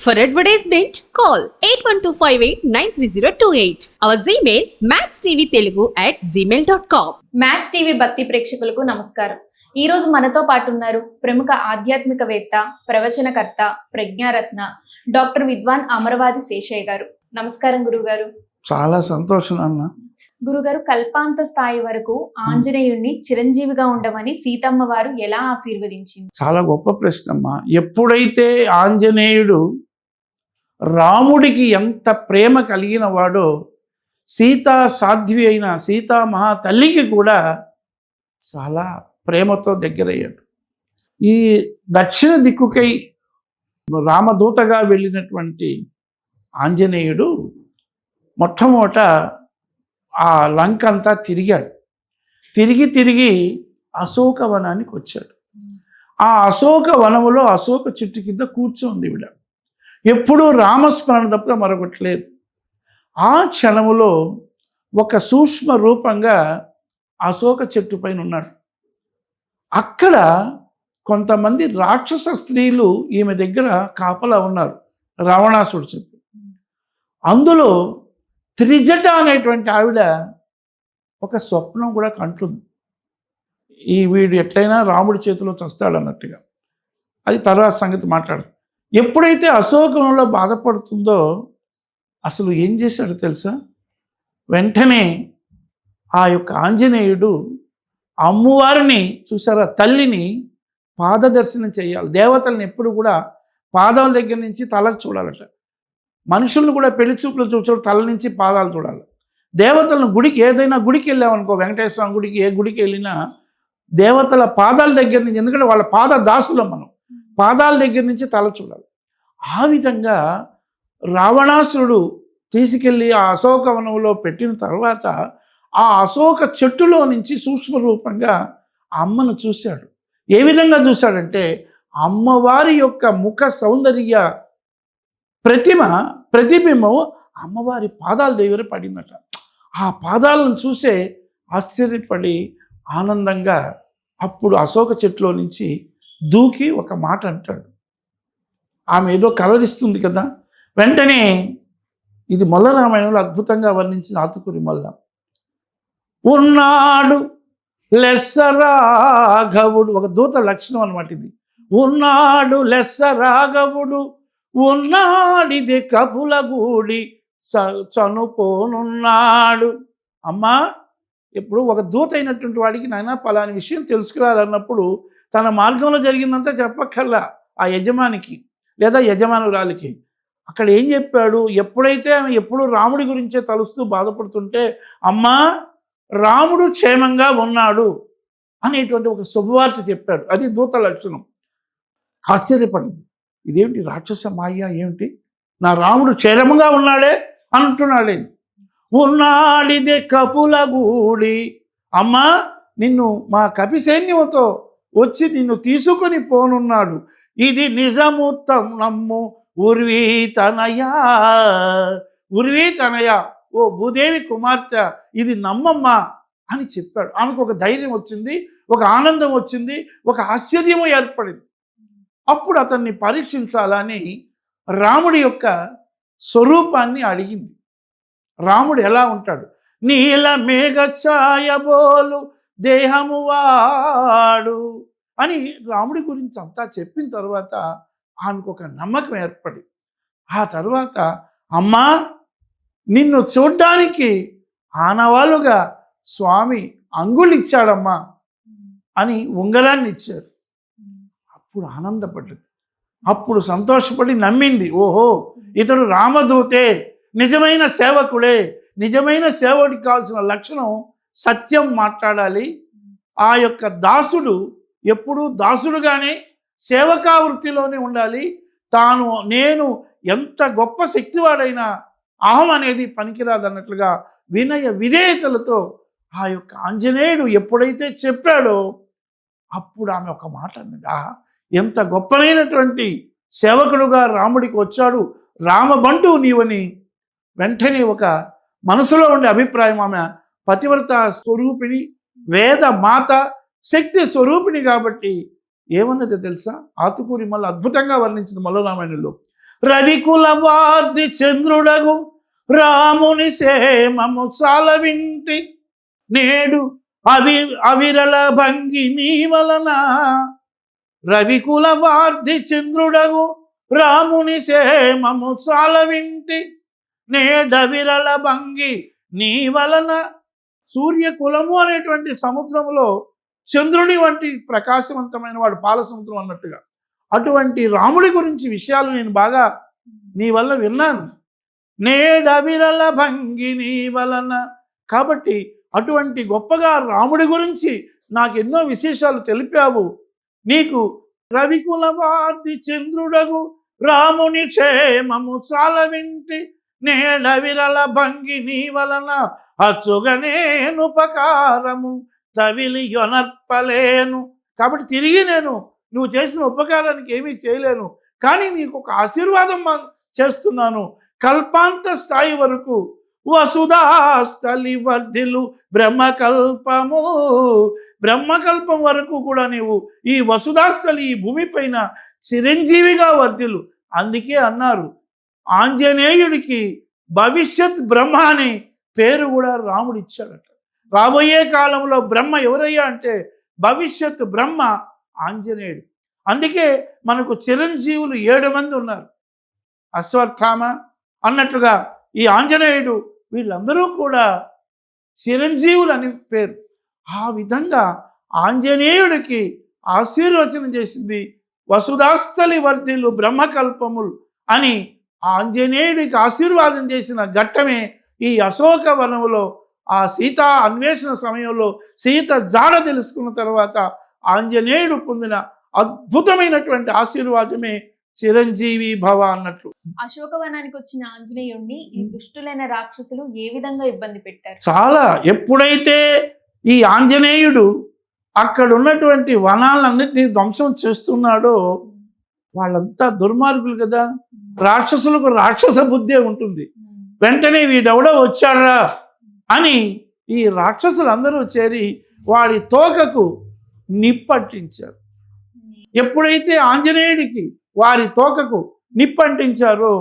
For advertisement, call 8125893028. Our Gmail maxtvtelugu@gmail.com. Max TV భక్తి ప్రేక్షకులకు నమస్కారం. ఈ రోజు మనతో పాటు ఉన్నారు ప్రముఖ ఆధ్యాత్మికవేత్త, ప్రవచనకర్త, ప్రజ్ఞారత్న డాక్టర్ విద్వాన్ అమరవాది శేషయ్య గారు. నమస్కారం గురుగారు. చాలా సంతోషం అన్న. గురుగారు, కల్పాంత స్థాయి వరకు ఆంజనేయుణ్ణి చిరంజీవిగా ఉండమని సీతమ్మ వారు ఎలా ఆశీర్వదించింది? చాలా గొప్ప ప్రశ్న అమ్మా. ఎప్పుడైతే ఆంజనేయుడు రాముడికి ఎంత ప్రేమ కలిగిన వాడో, సీతా సాధ్వి అయిన సీతా మహాతల్లికి కూడా చాలా ప్రేమతో దగ్గరయ్యాడు. ఈ దక్షిణ దిక్కుకై రామదూతగా వెళ్ళినటువంటి ఆంజనేయుడు మొట్టమొదట ఆ లంక అంతా తిరిగాడు. తిరిగి అశోకవనానికి వచ్చాడు. ఆ అశోక వనములో అశోక చెట్టు కింద కూర్చోంది ఈవిడ. ఎప్పుడూ రామస్మరణ తప్ప మరొకటి లేదు. ఆ క్షణములో ఒక సూక్ష్మ రూపంగా అశోక చెట్టు పైన ఉన్నాడు. అక్కడ కొంతమంది రాక్షస స్త్రీలు ఈమె దగ్గర కాపలా ఉన్నారు, రావణాసుడు చెప్పి. అందులో త్రిజట అనేటువంటి ఆవిడ ఒక స్వప్నం కూడా కంటుంది. వీడు ఎట్లయినా రాముడి చేతిలో చస్తాడన్నట్టుగా. అది తర్వాత సంగతి మాట్లాడు. ఎప్పుడైతే అశోకంలో బాధపడుతుందో అసలు ఏం చేశాడో తెలుసా? వెంటనే ఆ యొక్క ఆంజనేయుడు అమ్మవారిని చూసారా, తల్లిని పాదదర్శనం చేయాలి. దేవతల్ని ఎప్పుడు కూడా పాదాల దగ్గర నుంచి తలకు చూడాలట. మనుషులను కూడా పెళ్లి చూపులు చూసాడు, తల నుంచి పాదాలు చూడాలి. దేవతలను గుడికి, ఏదైనా గుడికి వెళ్ళామనుకో, వెంకటేశ్వర స్వామి గుడికి, ఏ గుడికి వెళ్ళినా దేవతల పాదాల దగ్గర నుంచి, ఎందుకంటే వాళ్ళ పాద దాసులం మనం, పాదాల దగ్గర నుంచి తల చూడాలి. ఆ విధంగా రావణాసురుడు తీసుకెళ్ళి ఆ అశోకవనంలో పెట్టిన తర్వాత ఆ అశోక చెట్టులో నుంచి సూక్ష్మ రూపంగా అమ్మను చూశాడు. ఏ విధంగా చూశాడంటే, అమ్మవారి యొక్క ముఖ సౌందర్య ప్రతిబింబం అమ్మవారి పాదాల దగ్గర పడిందట. ఆ పాదాలను చూసే ఆశ్చర్యపడి ఆనందంగా అప్పుడు అశోక చెట్టులో నుంచి దూకి ఒక మాట అంటాడు. ఆమె ఏదో కలరిస్తుంది కదా. వెంటనే ఇది మొల్ల రామాయణంలో అద్భుతంగా వర్ణించిన ఆతుకూరి మొల్ల. ఉన్నాడు లెస్స రాఘవుడు, ఒక దూత లక్షణం అన్నమాట ఇది. ఉన్నాడు లెస్స రాఘవుడు, ఉన్నాడిది కపులగూడి చనుపోనున్నాడు. అమ్మా, ఇప్పుడు ఒక దూత అయినటువంటి వాడికి నాయన పలాని విషయం తెలుసుకురాలన్నప్పుడు తన మార్గంలో జరిగిందంతా చెప్పక్కర్లా ఆ యజమానికి లేదా యజమానురాలికి. అక్కడ ఏం చెప్పాడు? ఎప్పుడైతే ఆమె ఎప్పుడు రాముడి గురించే తలుస్తూ బాధపడుతుంటే, అమ్మా రాముడు క్షేమంగా ఉన్నాడు అనేటువంటి ఒక శుభవార్త చెప్పాడు. అది దూత లక్షణం. ఆశ్చర్యపడింది. ఇదేమిటి రాక్షస మాయ, ఏమిటి నా రాముడు క్షేమంగా ఉన్నాడే అంటున్నాడే. ఉన్నాడిదే కపులగూడి, అమ్మా నిన్ను మా కపి సైన్యంతో వచ్చి నిన్ను తీసుకొని పోనున్నాడు. ఇది నిజముత్తం నమ్ము ఉర్వీతనయ, ఉర్వీతనయ, ఓ భూదేవి కుమార్తె ఇది నమ్మమ్మా అని చెప్పాడు. ఆమెకు ఒక ధైర్యం వచ్చింది, ఒక ఆనందం వచ్చింది, ఒక ఆశ్చర్యము ఏర్పడింది. అప్పుడు అతన్ని పరీక్షించాలని రాముడి యొక్క స్వరూపాన్ని అడిగింది. రాముడు ఎలా ఉంటాడు? నీల మేఘ ఛాయబోలు దేహము వాడు అని రాముడి గురించి అంతా చెప్పిన తర్వాత ఆమెకు ఒక నమ్మకం ఏర్పడి, ఆ తర్వాత అమ్మా నిన్ను చూడ్డానికి ఆనవాళ్ళుగా స్వామి అంగుళి ఇచ్చాడమ్మా అని ఉంగరాన్ని ఇచ్చాడు. అప్పుడు ఆనందపడ్డది. అప్పుడు సంతోషపడి నమ్మింది. ఓహో, ఇతడు రామదూతే, నిజమైన సేవకుడే. నిజమైన సేవకుడికి కావాల్సిన లక్షణం సత్యం మాట్లాడాలి. ఆ యొక్క దాసుడు ఎప్పుడూ దాసుడుగానే సేవకా వృత్తిలోనే ఉండాలి. నేను ఎంత గొప్ప శక్తివాడైనా అహం అనేది పనికిరాదన్నట్లుగా వినయ విధేయతలతో ఆ యొక్క ఆంజనేయుడు ఎప్పుడైతే చెప్పాడో అప్పుడు ఆమె ఒక మాట అన్నది. ఎంత గొప్పనైనటువంటి సేవకుడుగా రాముడికి వచ్చాడు రామబంటు నీవని. వెంటనే ఒక మనసులో ఉండే అభిప్రాయం, ఆమె పతివ్రత స్వరూపిణి, వేద మాత, శక్తి స్వరూపిణి కాబట్టి ఏమన్నది తెలుసా? ఆతుకూరి మళ్ళీ అద్భుతంగా వర్ణించింది మొల్ల రామాయణంలో. రవికుల వార్ది చంద్రుడగు రాముని సేమము చాల వింటి నేడు అవిరల భంగి నీ వలన. రవికుల వార్ది చంద్రుడగు రాముని సేమము చాల వింటి నేడవిరల భంగి నీ వలన. సూర్యకులము అనేటువంటి సముద్రంలో చంద్రుని వంటి ప్రకాశవంతమైన వాడు పాల సముద్రం అన్నట్టుగా అటువంటి రాముడి గురించి విషయాలు నేను బాగా నీ వల్ల విన్నాను. నేడవిరల భంగి నీ వలన. కాబట్టి అటువంటి గొప్పగా రాముడి గురించి నాకు ఎన్నో విశేషాలు తెలిపావు. నీకు రవికుల వార్ది చంద్రుడగు రాముని క్షేమము చాల వింటి నేడవిరల భంగి నీ వలన. అచ్చుగనేనుపకారము తవిలి యొనర్పలేను. కాబట్టి తిరిగి నేను నువ్వు చేసిన ఉపకారానికి ఏమీ చేయలేను, కానీ నీకు ఒక ఆశీర్వాదం చేస్తున్నాను. కల్పాంత స్థాయి వరకు వసుధాస్థలి వర్ధిల్లు బ్రహ్మకల్పము. బ్రహ్మకల్పం వరకు కూడా నీవు ఈ వసుధాస్థలి ఈ భూమిపైన చిరంజీవిగా వర్ధిల్లు. అందుకే అన్నారు ఆంజనేయుడికి భవిష్యత్ బ్రహ్మ అనే పేరు కూడా రాముడు ఇచ్చాడట. రాబోయే కాలంలో బ్రహ్మ ఎవరయ్యా అంటే భవిష్యత్ బ్రహ్మ ఆంజనేయుడు. అందుకే మనకు చిరంజీవులు 7 మంది ఉన్నారు. అశ్వత్థామ అన్నట్లుగా ఈ ఆంజనేయుడు వీళ్ళందరూ కూడా చిరంజీవులు అని పేరు. ఆ విధంగా ఆంజనేయుడికి ఆశీర్వచనం చేసింది వసుధాస్థలి వర్ధిల్లు బ్రహ్మకల్పములు అని. ఆంజనేయుడికి ఆశీర్వాదం చేసిన ఘట్టమే ఈ అశోకవనములో ఆ సీతా అన్వేషణ సమయంలో సీత జాడ తెలుసుకున్న తర్వాత ఆంజనేయుడు పొందిన అద్భుతమైనటువంటి ఆశీర్వాదమే చిరంజీవి భవ అన్నట్లు. అశోకవనానికి వచ్చిన ఆంజనేయుడిని ఈ దుష్టులైన రాక్షసులు ఏ విధంగా ఇబ్బంది పెట్టారు? చాలా. ఎప్పుడైతే ఈ ఆంజనేయుడు అక్కడ ఉన్నటువంటి వనాలన్నింటినీ ధ్వంసం చేస్తున్నాడో వాళ్ళంతా దుర్మార్గులు కదా, రాక్షసులకు రాక్షస బుద్ధే ఉంటుంది. వెంటనే వీడెవడో వచ్చాడా అని ఈ రాక్షసులందరూ చేరి వాడి తోకకు నిప్పంటించారు. ఎప్పుడైతే ఆంజనేయుడికి వారి తోకకు నిప్పంటించారో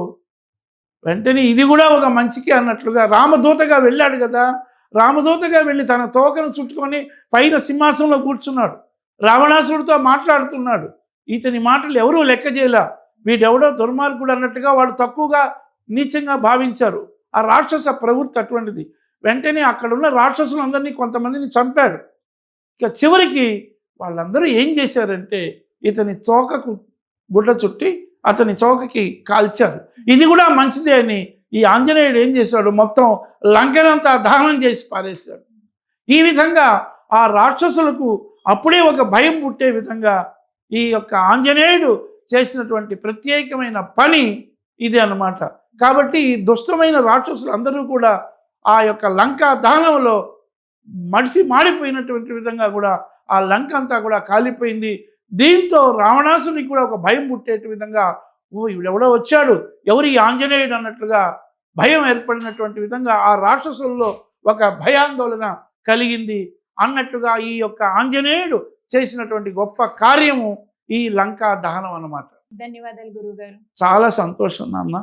వెంటనే ఇది కూడా ఒక మంచికి అన్నట్లుగా రామదూతగా వెళ్ళాడు కదా, రామదూతగా వెళ్ళి తన తోకను చుట్టుకొని పైన సింహాసనంలో కూర్చున్నాడు. రావణాసుడితో మాట్లాడుతున్నాడు. ఇతని మాటలు ఎవరూ లెక్క చేయలే. వీడెవడో దుర్మార్గుడు అన్నట్టుగా వాడు తక్కువగా నీచంగా భావించారు. ఆ రాక్షస ప్రవృత్తి అటువంటిది. వెంటనే అక్కడున్న రాక్షసులందరినీ కొంతమందిని చంపాడు. ఇక చివరికి వాళ్ళందరూ ఏం చేశారంటే ఇతని తోకకు గుడ్డ చుట్టి అతని తోకకి కాల్చారు. ఇది కూడా మంచిదే అని ఈ ఆంజనేయుడు ఏం చేశాడు, మొత్తం లంకనంతా దహనం చేసి పారేశాడు. ఈ విధంగా ఆ రాక్షసులకు అప్పుడే ఒక భయం పుట్టే విధంగా ఈ యొక్క ఆంజనేయుడు చేసినటువంటి ప్రత్యేకమైన పని ఇది అన్నమాట. కాబట్టి ఈ దుష్టమైన రాక్షసులు అందరూ కూడా ఆ యొక్క లంకా దహనంలో మాడిపోయినటువంటి విధంగా కూడా ఆ లంక అంతా కూడా కాలిపోయింది. దీంతో రావణాసునికి కూడా ఒక భయం పుట్టేట విధంగా ఎవడో వచ్చాడు, ఎవరు ఈ ఆంజనేయుడు అన్నట్లుగా భయం ఏర్పడినటువంటి విధంగా ఆ రాక్షసుల్లో ఒక భయాందోళన కలిగింది అన్నట్టుగా ఈ యొక్క ఆంజనేయుడు చేసినటువంటి గొప్ప కార్యము ఈ లంకా దహనం అన్నమాట. ధన్యవాదాలు గురువు గారు. చాలా సంతోషం నాన్న.